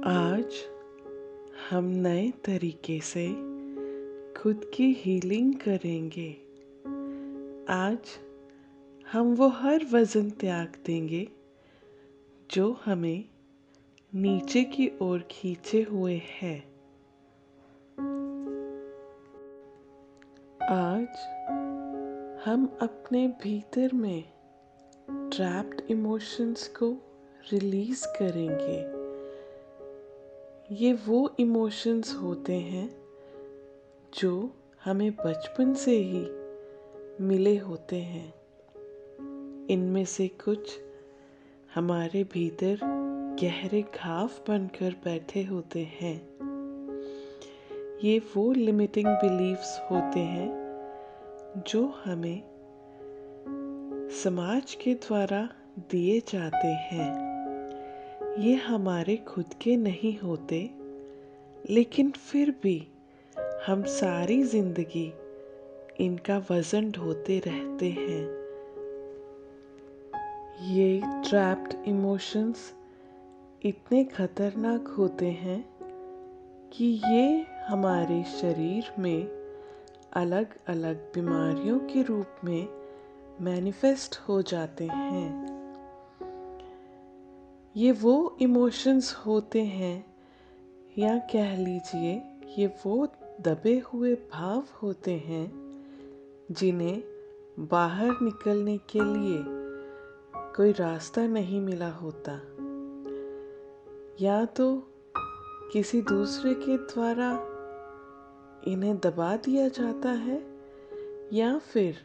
आज हम नए तरीके से खुद की हीलिंग करेंगे। आज हम वो हर वज़न त्याग देंगे जो हमें नीचे की ओर खींचे हुए है। आज हम अपने भीतर में ट्रैप्ड इमोशंस को रिलीज़ करेंगे। ये वो इमोशंस होते हैं जो हमें बचपन से ही मिले होते हैं। इनमें से कुछ हमारे भीतर गहरे घाव बनकर बैठे होते हैं। ये वो लिमिटिंग बिलीफ्स होते हैं जो हमें समाज के द्वारा दिए जाते हैं। ये हमारे खुद के नहीं होते, लेकिन फिर भी हम सारी जिंदगी इनका वजन ढोते रहते हैं। ये ट्रैप्ड इमोशंस इतने खतरनाक होते हैं कि ये हमारे शरीर में अलग अलग बीमारियों के रूप में मैनिफेस्ट हो जाते हैं। ये वो इमोशंस होते हैं, या कह लीजिए ये वो दबे हुए भाव होते हैं जिन्हें बाहर निकलने के लिए कोई रास्ता नहीं मिला होता, या तो किसी दूसरे के द्वारा इन्हें दबा दिया जाता है, या फिर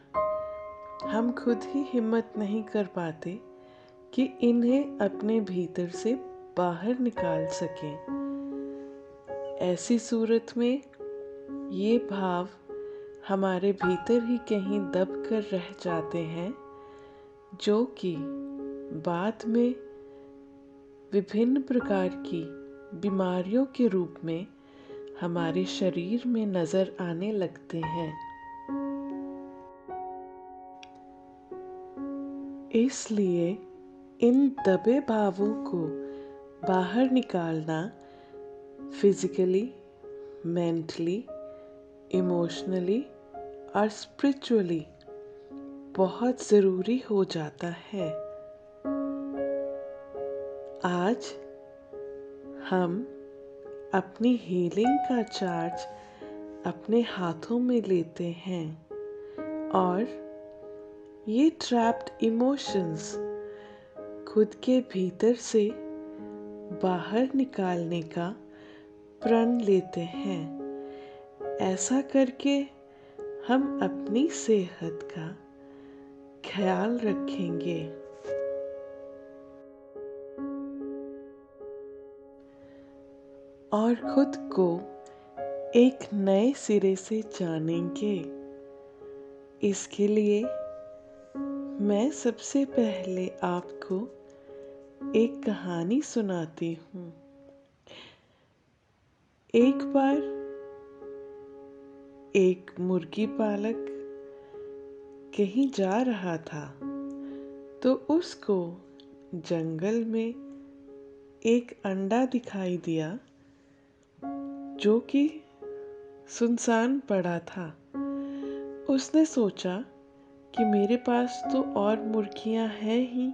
हम खुद ही हिम्मत नहीं कर पाते कि इन्हें अपने भीतर से बाहर निकाल सकें। ऐसी सूरत में ये भाव हमारे भीतर ही कहीं दब कर रह जाते हैं, जो कि बाद में विभिन्न प्रकार की बीमारियों के रूप में हमारे शरीर में नजर आने लगते हैं। इसलिए इन दबे भावों को बाहर निकालना फिजिकली, मेंटली, इमोशनली और स्पिरिचुअली बहुत ज़रूरी हो जाता है। आज हम अपनी हीलिंग का चार्ज अपने हाथों में लेते हैं और ये ट्रैप्ड इमोशंस खुद के भीतर से बाहर निकालने का प्रण लेते हैं। ऐसा करके हम अपनी सेहत का ख्याल रखेंगे। और खुद को एक नए सिरे से जानेंगे। इसके लिए मैं सबसे पहले आपको एक कहानी सुनाती हूँ। एक बार एक मुर्गी पालक कहीं जा रहा था, तो उसको जंगल में एक अंडा दिखाई दिया जो कि सुनसान पड़ा था। उसने सोचा कि मेरे पास तो और मुर्गियां हैं ही,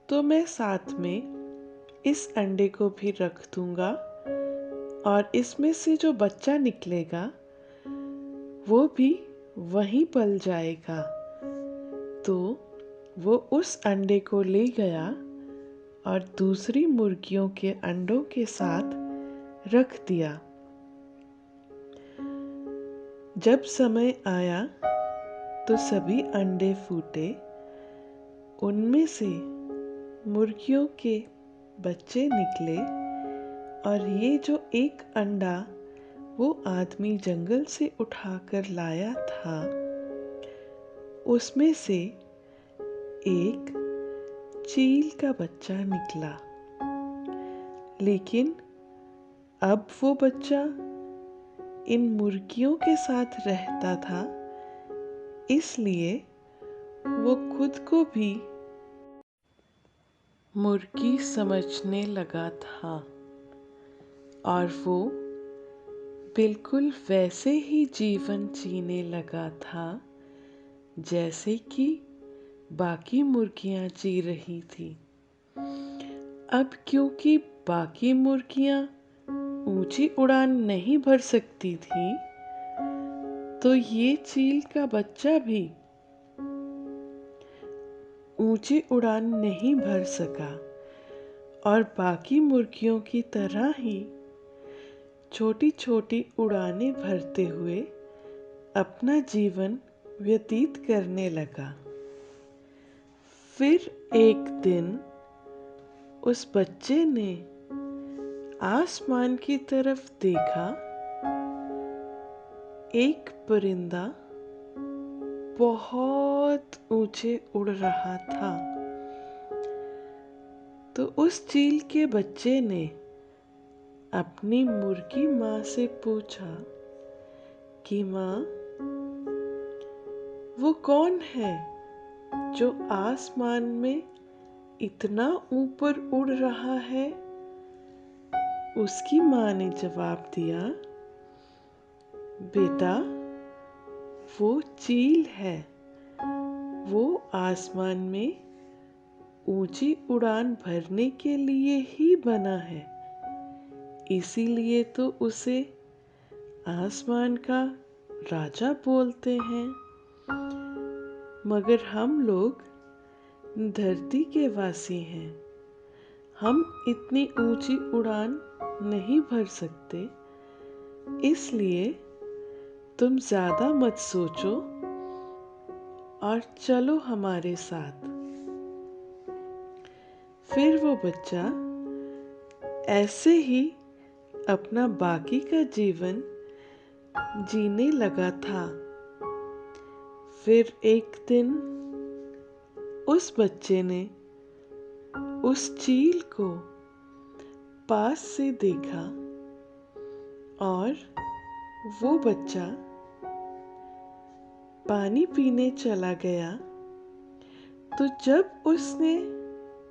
तो मैं साथ में इस अंडे को भी रख दूंगा और इसमें से जो बच्चा निकलेगा वो भी वहीं पल जाएगा। तो वो उस अंडे को ले गया और दूसरी मुर्गियों के अंडों के साथ रख दिया। जब समय आया तो सभी अंडे फूटे, उनमें से मुर्गियों के बच्चे निकले, और ये जो एक अंडा वो आदमी जंगल से उठाकर लाया था, उसमें से एक चील का बच्चा निकला। लेकिन अब वो बच्चा इन मुर्गियों के साथ रहता था, इसलिए वो खुद को भी मुर्गी समझने लगा था। और वो बिल्कुल वैसे ही जीवन जीने लगा था जैसे कि बाकी मुर्गियां जी रही थी। अब क्योंकि बाकी मुर्गियां ऊंची उड़ान नहीं भर सकती थी, तो ये चील का बच्चा भी ऊंची उड़ान नहीं भर सका और बाकी मुर्गियों की तरह ही छोटी छोटी उड़ानें भरते हुए अपना जीवन व्यतीत करने लगा। फिर एक दिन उस बच्चे ने आसमान की तरफ देखा। एक परिंदा बहुत ऊंचे उड़ रहा था। तो उस चील के बच्चे ने अपनी मुर्गी माँ से पूछा कि माँ, वो कौन है जो आसमान में इतना ऊपर उड़ रहा है? उसकी माँ ने जवाब दिया, बेटा, वो चील है। वो आसमान में ऊंची उड़ान भरने के लिए ही बना है। इसीलिए तो उसे आसमान का राजा बोलते हैं। मगर हम लोग धरती के वासी हैं। हम इतनी ऊंची उड़ान नहीं भर सकते। इसलिए तुम ज्यादा मत सोचो और चलो हमारे साथ। फिर वो बच्चा ऐसे ही अपना बाकी का जीवन जीने लगा था। फिर एक दिन उस बच्चे ने उस चील को पास से देखा और वो बच्चा पानी पीने चला गया। तो जब उसने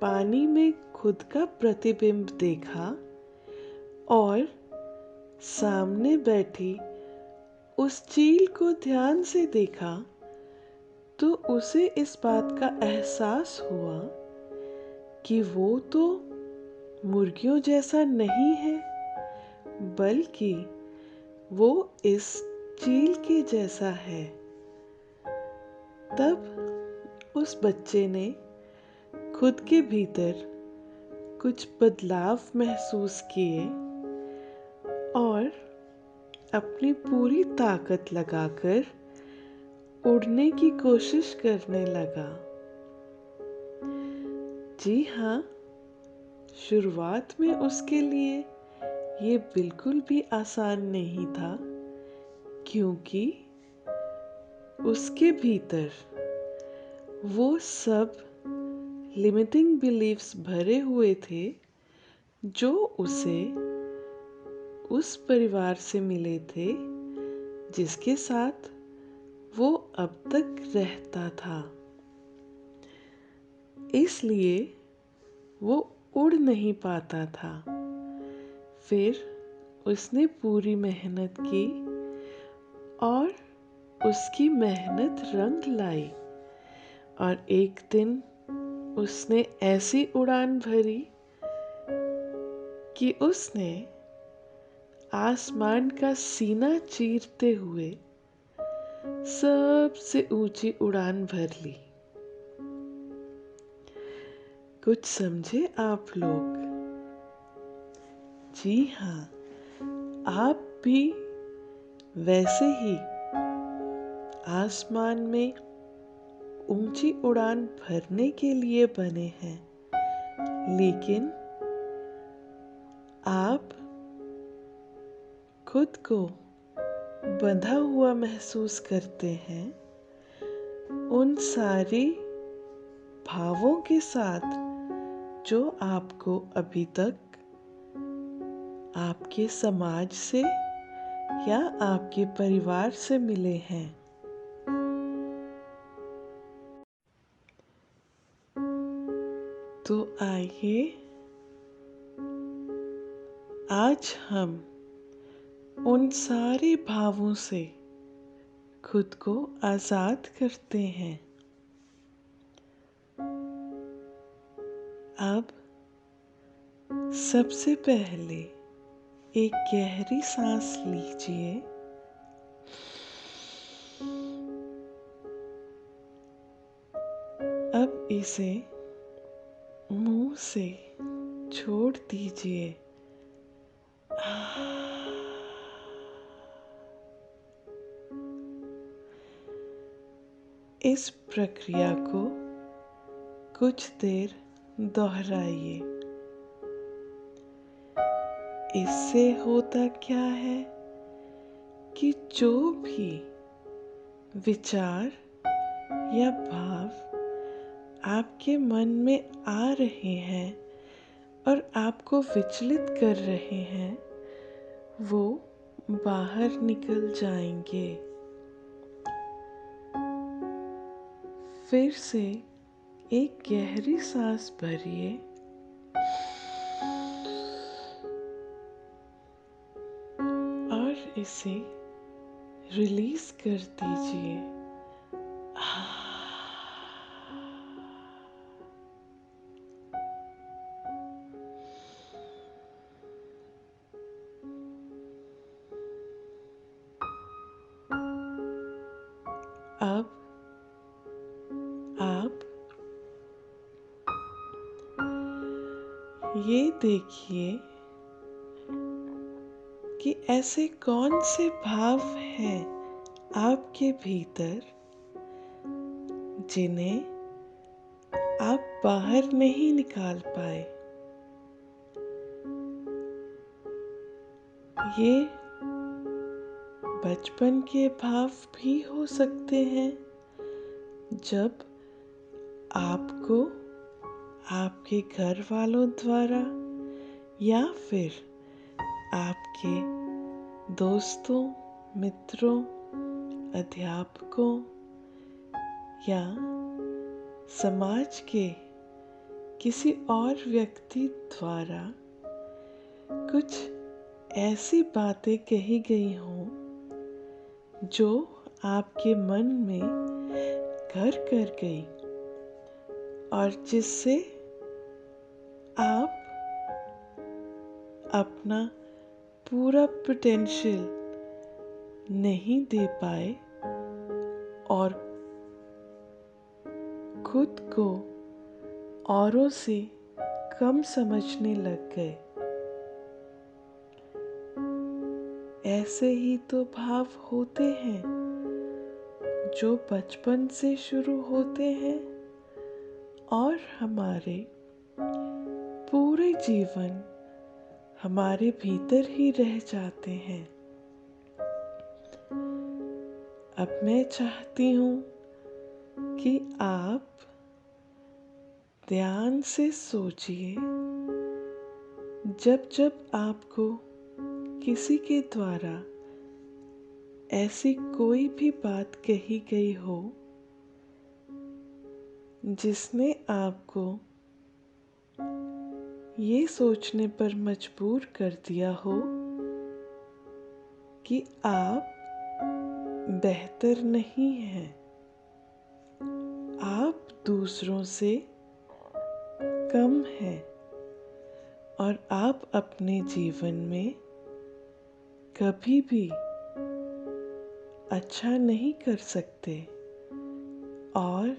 पानी में खुद का प्रतिबिंब देखा और सामने बैठी उस चील को ध्यान से देखा, तो उसे इस बात का एहसास हुआ कि वो तो मुर्गियों जैसा नहीं है, बल्कि वो इस चील के जैसा है। तब उस बच्चे ने खुद के भीतर कुछ बदलाव महसूस किए और अपनी पूरी ताकत लगाकर उड़ने की कोशिश करने लगा। जी हाँ, शुरुआत में उसके लिए ये बिल्कुल भी आसान नहीं था, क्योंकि उसके भीतर वो सब लिमिटिंग बिलीफ्स भरे हुए थे जो उसे उस परिवार से मिले थे जिसके साथ वो अब तक रहता था। इसलिए वो उड़ नहीं पाता था। फिर उसने पूरी मेहनत की और उसकी मेहनत रंग लाई और एक दिन उसने ऐसी उड़ान भरी कि उसने आसमान का सीना चीरते हुए सबसे ऊंची उड़ान भर ली। कुछ समझे आप लोग? जी हाँ, आप भी वैसे ही आसमान में ऊंची उड़ान भरने के लिए बने हैं, लेकिन आप खुद को बंधा हुआ महसूस करते हैं उन सारी भावों के साथ जो आपको अभी तक आपके समाज से या आपके परिवार से मिले हैं। तो आइए आज हम उन सारे भावों से खुद को आज़ाद करते हैं। अब सबसे पहले एक गहरी सांस लीजिए। अब इसे मुंह से छोड़ दीजिए। इस प्रक्रिया को कुछ देर दोहराइए। इससे होता क्या है कि जो भी विचार या भाव आपके मन में आ रहे हैं और आपको विचलित कर रहे हैं, वो बाहर निकल जाएंगे। फिर से एक गहरी सांस भरिए और इसे रिलीज कर दीजिए। अब आप ये देखिए कि ऐसे कौन से भाव हैं आपके भीतर जिन्हें आप बाहर नहीं निकाल पाए। ये बचपन के भाव भी हो सकते हैं, जब आपको आपके घर वालों द्वारा या फिर आपके दोस्तों, मित्रों, अध्यापकों या समाज के किसी और व्यक्ति द्वारा कुछ ऐसी बातें कही गई हों जो आपके मन में घर कर गई और जिससे आप अपना पूरा पोटेंशियल नहीं दे पाए और खुद को औरों से कम समझने लग गए। ऐसे ही तो भाव होते हैं जो बचपन से शुरू होते हैं और हमारे पूरे जीवन हमारे भीतर ही रह जाते हैं। अब मैं चाहती हूँ कि आप ध्यान से सोचिए, जब जब आपको किसी के द्वारा ऐसी कोई भी बात कही गई हो जिसने आपको ये सोचने पर मजबूर कर दिया हो कि आप बेहतर नहीं हैं, आप दूसरों से कम हैं और आप अपने जीवन में कभी भी अच्छा नहीं कर सकते और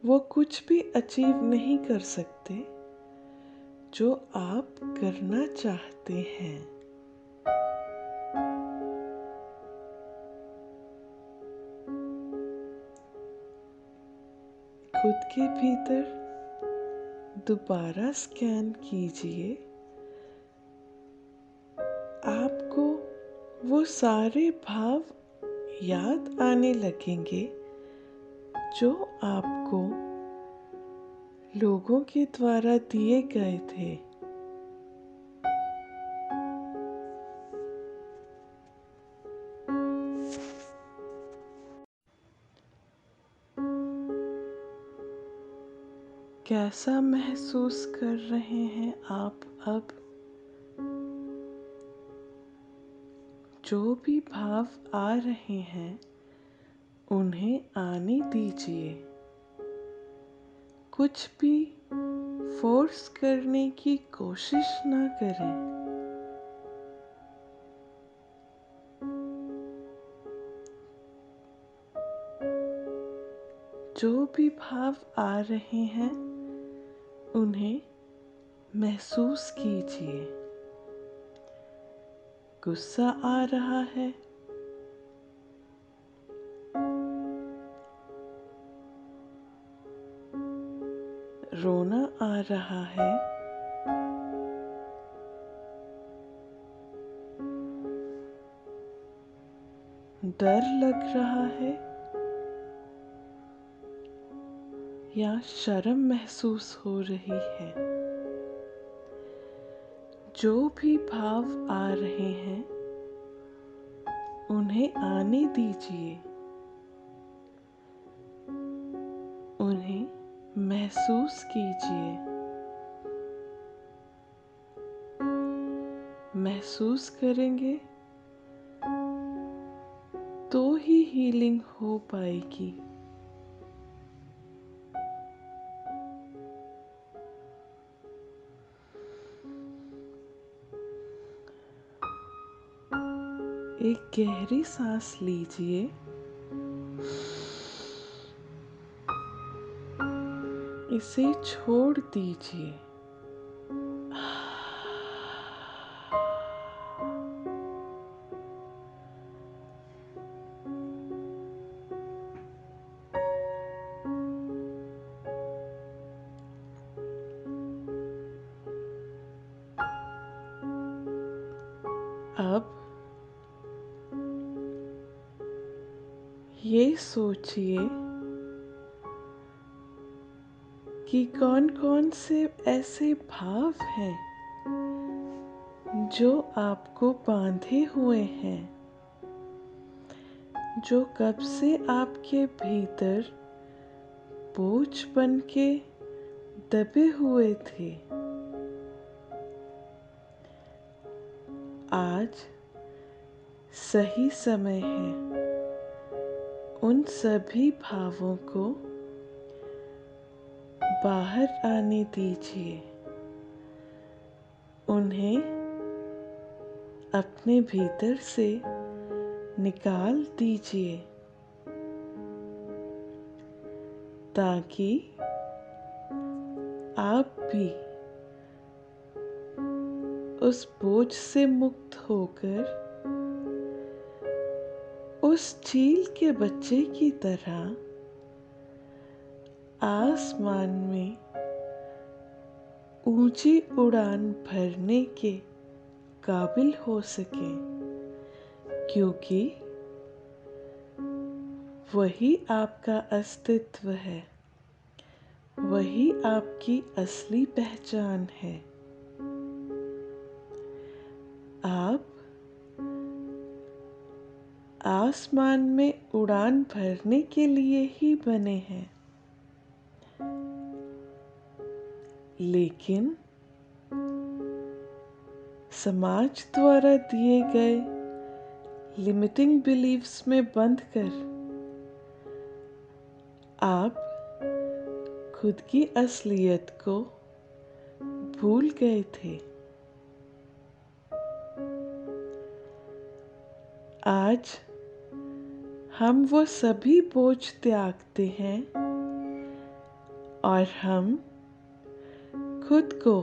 वो कुछ भी अचीव नहीं कर सकते जो आप करना चाहते हैं। खुद के भीतर दोबारा स्कैन कीजिए। आपको वो सारे भाव याद आने लगेंगे जो आपको लोगों के द्वारा दिए गए थे। कैसा महसूस कर रहे हैं आप अब? जो भी भाव आ रहे हैं उन्हें आने दीजिए। कुछ भी फोर्स करने की कोशिश ना करें। जो भी भाव आ रहे हैं उन्हें महसूस कीजिए। गुस्सा आ रहा है, रोना आ रहा है, डर लग रहा है या शर्म महसूस हो रही है। जो भी भाव आ रहे हैं उन्हें आने दीजिए। उन्हें महसूस कीजिए। महसूस करेंगे तो ही हीलिंग हो पाएगी। एक गहरी सांस लीजिए। इसे छोड़ दीजिए। अब ये सोचिए कि कौन कौन से ऐसे भाव हैं जो आपको बांधे हुए हैं, जो कब से आपके भीतर बोझ बन के दबे हुए थे। आज सही समय है उन सभी भावों को बाहर आने दीजिए। उन्हें अपने भीतर से निकाल दीजिए ताकि आप भी उस बोझ से मुक्त होकर उस चील के बच्चे की तरह आसमान में ऊंची उड़ान भरने के काबिल हो सके, क्योंकि वही आपका अस्तित्व है, वही आपकी असली पहचान है। आप आसमान में उड़ान भरने के लिए ही बने हैं, लेकिन समाज द्वारा दिए गए लिमिटिंग बिलीव्स में बंध कर आप खुद की असलियत को भूल गए थे। आज हम वो सभी बोझ त्यागते हैं और हम खुद को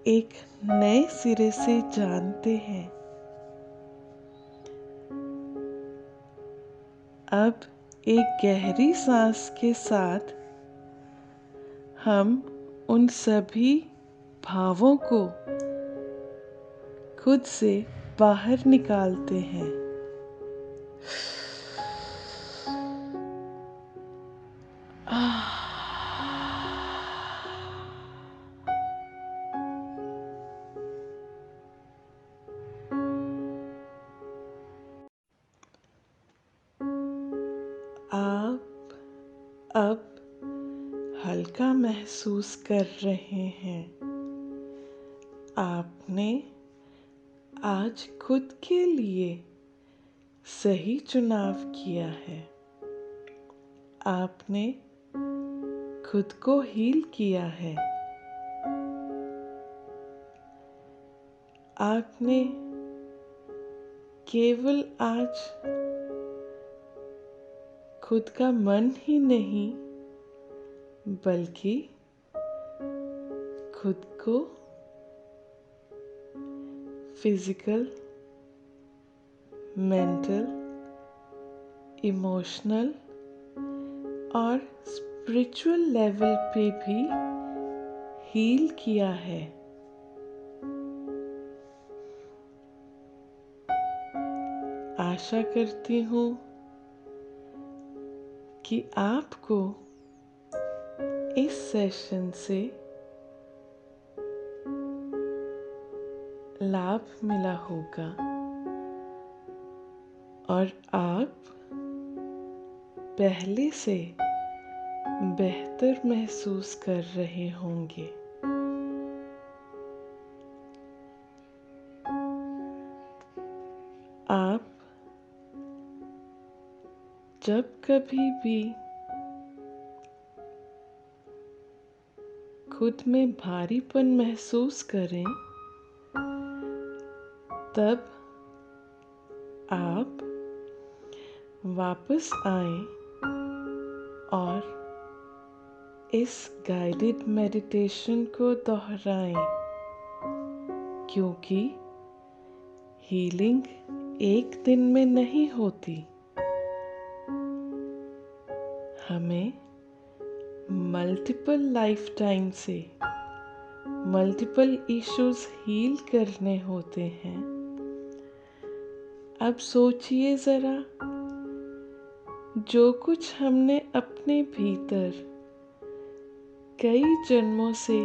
एक नए सिरे से जानते हैं। अब एक गहरी सांस के साथ हम उन सभी भावों को खुद से बाहर निकालते हैं। आप अब हल्का महसूस कर रहे हैं। आपने आज खुद के लिए सही चुनाव किया है। आपने खुद को हील किया है। आपने केवल आज खुद का मन ही नहीं बल्कि खुद को फिजिकल, मेंटल, इमोशनल और स्पिरिचुअल लेवल पे भी हील किया है। आशा करती हूँ कि आपको इस सेशन से लाभ मिला होगा और आप पहले से बेहतर महसूस कर रहे होंगे। आप जब कभी भी खुद में भारीपन महसूस करें, तब आप वापस आएं और इस गाइडेड मेडिटेशन को दोहराएं, क्योंकि हीलिंग एक दिन में नहीं होती। हमें मल्टीपल लाइफ टाइम से मल्टीपल इश्यूज हील करने होते हैं। अब सोचिए ज़रा, जो कुछ हमने अपने भीतर कई जन्मों से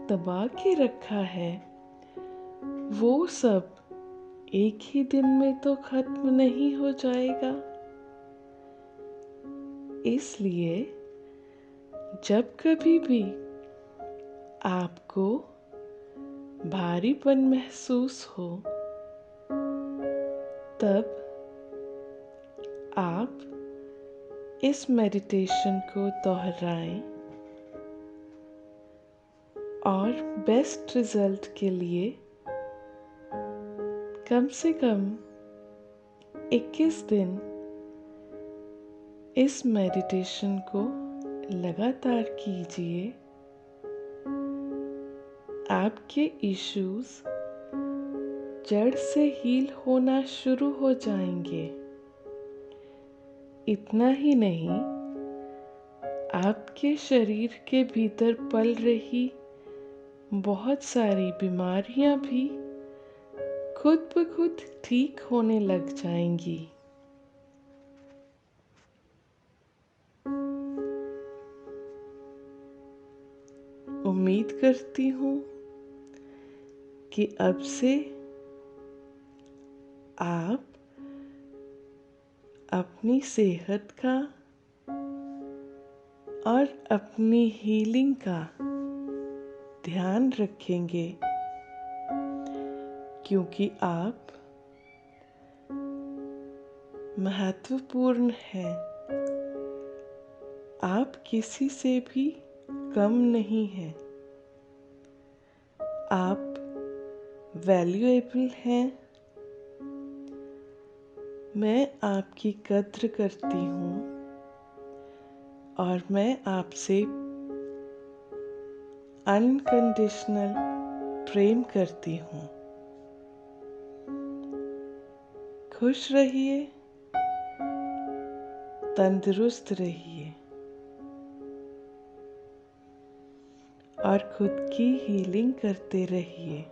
दबा के रखा है, वो सब एक ही दिन में तो खत्म नहीं हो जाएगा। इसलिए जब कभी भी आपको भारीपन महसूस हो, तब आप इस मेडिटेशन को दोहराएं और बेस्ट रिजल्ट के लिए कम से कम 21 दिन इस मेडिटेशन को लगातार कीजिए। आपके इश्यूज जड़ से हील होना शुरू हो जाएंगे। इतना ही नहीं, आपके शरीर के भीतर पल रही बहुत सारी बीमारियां भी खुद ब खुद ठीक होने लग जाएंगी। उम्मीद करती हूँ कि अब से आप अपनी सेहत का और अपनी हीलिंग का ध्यान रखेंगे, क्योंकि आप महत्वपूर्ण हैं। आप किसी से भी कम नहीं हैं। आप वैल्यूएबल हैं। मैं आपकी कद्र करती हूँ और मैं आपसे अनकंडीशनल प्रेम करती हूँ। खुश रहिए, तंदुरुस्त रहिए और खुद की हीलिंग करते रहिए।